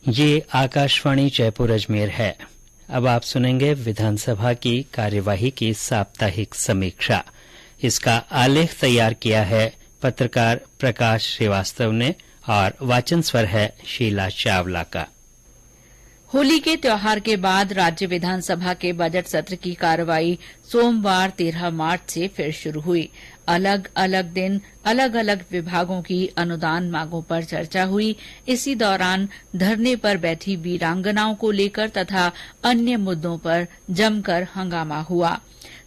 ये आकाशवाणी जयपुर अजमेर है। अब आप सुनेंगे विधानसभा की कार्यवाही की साप्ताहिक समीक्षा। इसका आलेख तैयार किया है पत्रकार प्रकाश श्रीवास्तव ने और वाचन स्वर है शीला चावला का। होली के त्योहार के बाद राज्य विधानसभा के बजट सत्र की कार्यवाही सोमवार 13 मार्च से फिर शुरू हुई। अलग अलग दिन अलग अलग विभागों की अनुदान मांगों पर चर्चा हुई। इसी दौरान धरने पर बैठी वीरांगनाओं को लेकर तथा अन्य मुद्दों पर जमकर हंगामा हुआ।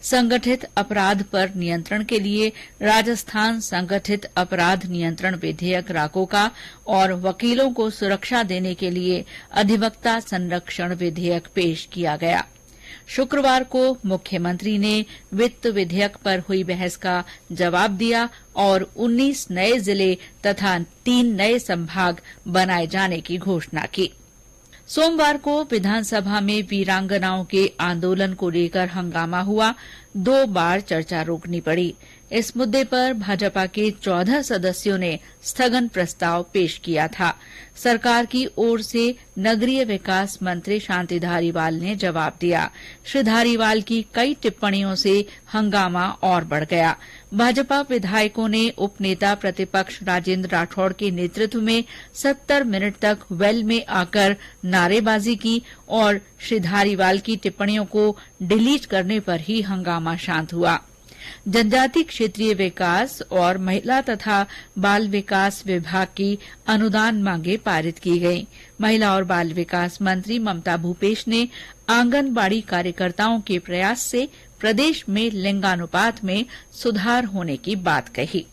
संगठित अपराध पर नियंत्रण के लिए राजस्थान संगठित अपराध नियंत्रण विधेयक राकोका और वकीलों को सुरक्षा देने के लिए अधिवक्ता संरक्षण विधेयक पेश किया गया। शुक्रवार को मुख्यमंत्री ने वित्त विधेयक पर हुई बहस का जवाब दिया और 19 नए जिले तथा 3 नए संभाग बनाए जाने की घोषणा की। सोमवार को विधानसभा में वीरांगनाओं के आंदोलन को लेकर हंगामा हुआ। 2 बार चर्चा रोकनी पड़ी। इस मुद्दे पर भाजपा के 14 सदस्यों ने स्थगन प्रस्ताव पेश किया था। सरकार की ओर से नगरीय विकास मंत्री शांति धारीवाल ने जवाब दिया। श्री धारीवाल की कई टिप्पणियों से हंगामा और बढ़ गया। भाजपा विधायकों ने उपनेता प्रतिपक्ष राजेंद्र राठौड़ के नेतृत्व में 70 मिनट तक वेल में आकर नारेबाजी की और श्री धारीवाल की टिप्पणियों को डिलीट करने पर ही हंगामा शांत हुआ। जनजाति क्षेत्रीय विकास और महिला तथा बाल विकास विभाग की अनुदान मांगे पारित की गईं। महिला और बाल विकास मंत्री ममता भूपेश ने आंगनबाड़ी कार्यकर्ताओं के प्रयास से प्रदेश में लिंगानुपात में सुधार होने की बात कही।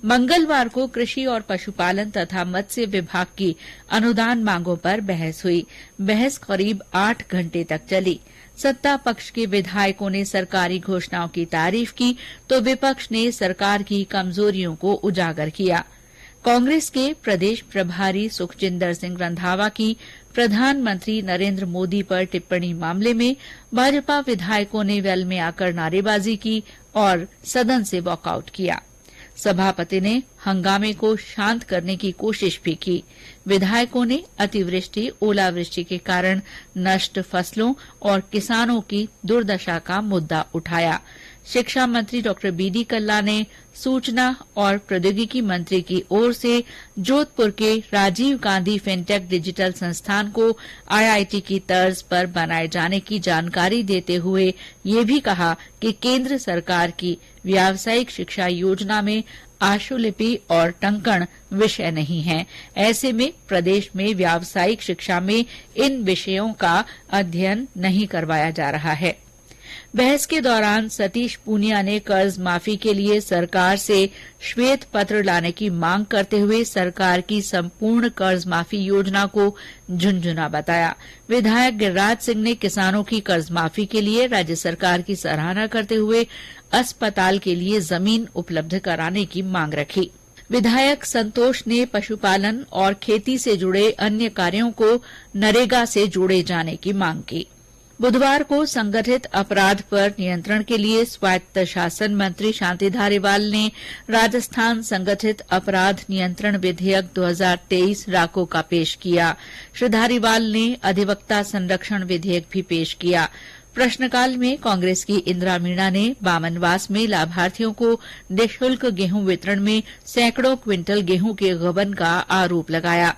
मंगलवार को कृषि और पशुपालन तथा मत्स्य विभाग की अनुदान मांगों पर बहस हुई। बहस करीब 8 घंटे तक चली। सत्ता पक्ष के विधायकों ने सरकारी घोषणाओं की तारीफ की तो विपक्ष ने सरकार की कमजोरियों को उजागर किया। कांग्रेस के प्रदेश प्रभारी सुखजिंदर सिंह रंधावा की प्रधानमंत्री नरेंद्र मोदी पर टिप्पणी मामले में भाजपा विधायकों ने वेल में आकर नारेबाजी की और सदन से वॉकआउट किया। सभापति ने हंगामे को शांत करने की कोशिश भी की। विधायकों ने अतिवृष्टि ओलावृष्टि के कारण नष्ट फसलों और किसानों की दुर्दशा का मुद्दा उठाया। शिक्षा मंत्री डॉक्टर बीडी कल्ला ने सूचना और प्रौद्योगिकी मंत्री की ओर से जोधपुर के राजीव गांधी फिनटेक डिजिटल संस्थान को आईआईटी की तर्ज पर बनाए जाने की जानकारी देते हुए ये भी कहा कि केंद्र सरकार की व्यावसायिक शिक्षा योजना में आशुलिपि और टंकण विषय नहीं है। ऐसे में प्रदेश में व्यावसायिक शिक्षा में इन विषयों का अध्ययन नहीं करवाया जा रहा है। बहस के दौरान सतीश पूनिया ने कर्ज माफी के लिए सरकार से श्वेत पत्र लाने की मांग करते हुए सरकार की संपूर्ण कर्ज माफी योजना को झुनझुना बताया। विधायक गिरिराज सिंह ने किसानों की कर्ज माफी के लिए राज्य सरकार की सराहना करते हुए अस्पताल के लिए जमीन उपलब्ध कराने की मांग रखी। विधायक संतोष ने पशुपालन और खेती से जुड़े अन्य कार्यों को नरेगा से जोड़े जाने की मांग की। बुधवार को संगठित अपराध पर नियंत्रण के लिए स्वायत्त शासन मंत्री शांति धारीवाल ने राजस्थान संगठित अपराध नियंत्रण विधेयक 2023 राको का पेश किया। श्री धारीवाल ने अधिवक्ता संरक्षण विधेयक भी पेश किया। प्रश्नकाल में कांग्रेस की इंदिरा मीणा ने बामनवास में लाभार्थियों को निःशुल्क गेहूं वितरण में सैकड़ों क्विंटल गेहूं के गबन का आरोप लगाया।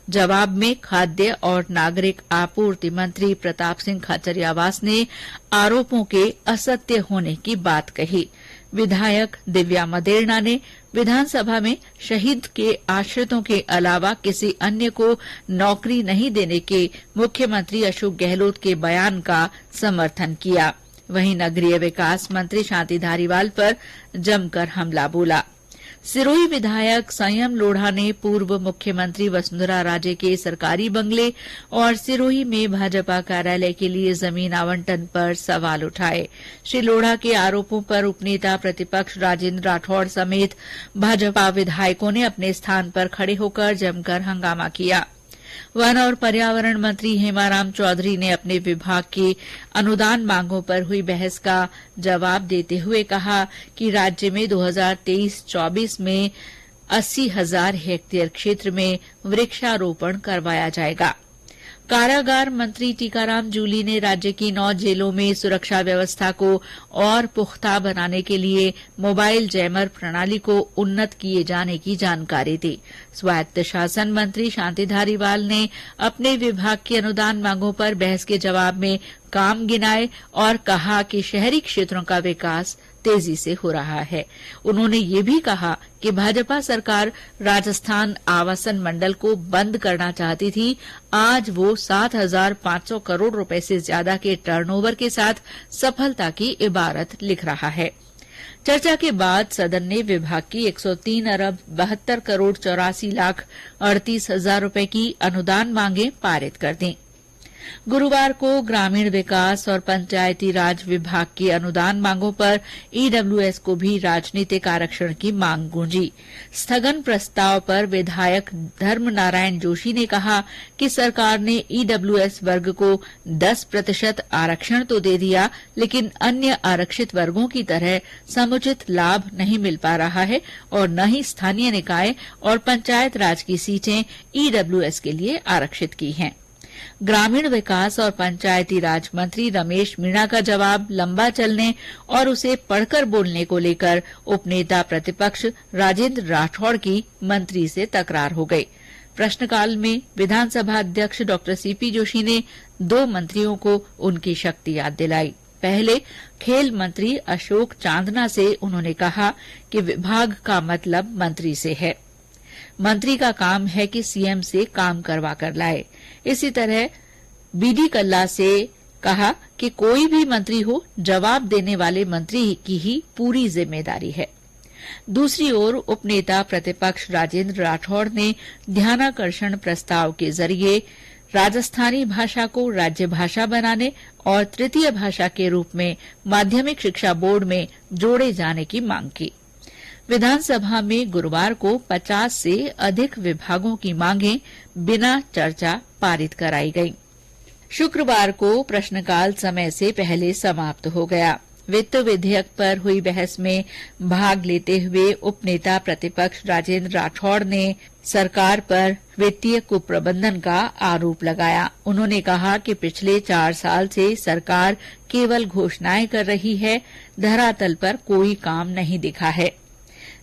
जवाब में खाद्य और नागरिक आपूर्ति मंत्री प्रताप सिंह खाचरियावास ने आरोपों के असत्य होने की बात कही। विधायक दिव्या मदेरणा ने विधानसभा में शहीद के आश्रितों के अलावा किसी अन्य को नौकरी नहीं देने के मुख्यमंत्री अशोक गहलोत के बयान का समर्थन किया। वहीं नगरीय विकास मंत्री शांति धारीवाल पर जमकर हमला बोला। सिरोही विधायक संयम लोढ़ा ने पूर्व मुख्यमंत्री वसुंधरा राजे के सरकारी बंगले और सिरोही में भाजपा कार्यालय के लिए जमीन आवंटन पर सवाल उठाए। श्री लोढ़ा के आरोपों पर उपनेता प्रतिपक्ष राजेंद्र राठौड़ समेत भाजपा विधायकों ने अपने स्थान पर खड़े होकर जमकर हंगामा किया। वन और पर्यावरण मंत्री हेमाराम चौधरी ने अपने विभाग की अनुदान मांगों पर हुई बहस का जवाब देते हुए कहा कि राज्य में 2023-24 में 80,000 हेक्टेयर क्षेत्र में वृक्षारोपण करवाया जाएगा। कारागार मंत्री टीकाराम जूली ने राज्य की 9 जेलों में सुरक्षा व्यवस्था को और पुख्ता बनाने के लिए मोबाइल जैमर प्रणाली को उन्नत किए जाने की जानकारी दी। स्वायत्त शासन मंत्री शांति धारीवाल ने अपने विभाग की अनुदान मांगों पर बहस के जवाब में काम गिनाए और कहा कि शहरी क्षेत्रों का विकास तेजी से हो रहा है। उन्होंने ये भी कहा कि भाजपा सरकार राजस्थान आवासन मंडल को बंद करना चाहती थी। आज वो 7,500 करोड़ रुपए से ज्यादा के टर्नओवर के साथ सफलता की इबारत लिख रहा है। चर्चा के बाद सदन ने विभाग की 103 अरब 72 करोड़ 84 लाख 38 हजार रुपए की अनुदान मांगे पारित कर दी। गुरुवार को ग्रामीण विकास और पंचायती राज विभाग की अनुदान मांगों पर ईडब्ल्यूएस को भी राजनीतिक आरक्षण की मांग गूंजी। स्थगन प्रस्ताव पर विधायक धर्मनारायण जोशी ने कहा कि सरकार ने ईडब्ल्यूएस वर्ग को 10% आरक्षण तो दे दिया, लेकिन अन्य आरक्षित वर्गों की तरह समुचित लाभ नहीं मिल पा रहा है और न ही स्थानीय निकाय और पंचायत राज की सीटें ईडब्ल्यूएस के लिए आरक्षित की हैं। ग्रामीण विकास और पंचायती राज मंत्री रमेश मीणा का जवाब लंबा चलने और उसे पढ़कर बोलने को लेकर उपनेता प्रतिपक्ष राजेंद्र राठौड़ की मंत्री से तकरार हो गई। प्रश्नकाल में विधानसभा अध्यक्ष डॉ सीपी जोशी ने 2 मंत्रियों को उनकी शक्ति याद दिलाई। पहले खेल मंत्री अशोक चांदना से उन्होंने कहा कि विभाग का मतलब मंत्री से है। मंत्री का काम है कि सीएम से काम करवा कर लाए। इसी तरह बीडी कल्ला से कहा कि कोई भी मंत्री हो, जवाब देने वाले मंत्री की ही पूरी जिम्मेदारी है। दूसरी ओर उपनेता प्रतिपक्ष राजेंद्र राठौड़ ने ध्यानाकर्षण प्रस्ताव के जरिए राजस्थानी भाषा को राज्य भाषा बनाने और तृतीय भाषा के रूप में माध्यमिक शिक्षा बोर्ड में जोड़े जाने की मांग की। विधानसभा में गुरुवार को 50 से अधिक विभागों की मांगें बिना चर्चा पारित कराई गईं। शुक्रवार को प्रश्नकाल समय से पहले समाप्त हो गया। वित्त विधेयक पर हुई बहस में भाग लेते हुए उपनेता प्रतिपक्ष राजेंद्र राठौड़ ने सरकार पर वित्तीय कुप्रबंधन का आरोप लगाया। उन्होंने कहा कि पिछले 4 साल से सरकार केवल घोषणाएं कर रही है, धरातल पर कोई काम नहीं दिखा है।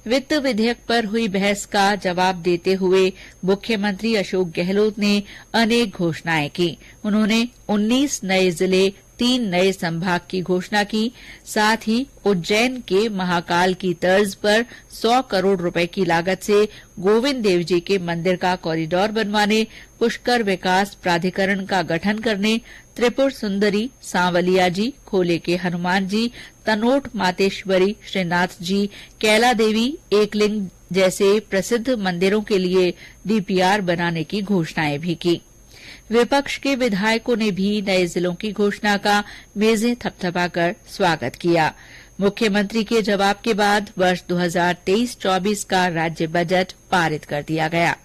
वित्त विधेयक पर हुई बहस का जवाब देते हुए मुख्यमंत्री अशोक गहलोत ने अनेक घोषणाएं की। उन्होंने 19 नए जिले, 3 नए संभाग की घोषणा की। साथ ही उज्जैन के महाकाल की तर्ज पर 100 करोड़ रुपए की लागत से गोविंद देव जी के मंदिर का कॉरिडोर बनवाने, पुष्कर विकास प्राधिकरण का गठन करने, त्रिपुर सुंदरी, सांवलिया जी, खोले के हनुमान जी, तनोट मातेश्वरी, श्रीनाथ जी, कैला देवी, एकलिंग जैसे प्रसिद्ध मंदिरों के लिए डीपीआर बनाने की घोषणाएं भी की। विपक्ष के विधायकों ने भी नए जिलों की घोषणा का मेजें थपथपाकर स्वागत किया। मुख्यमंत्री के जवाब के बाद वर्ष 2023-24 का राज्य बजट पारित कर दिया गया।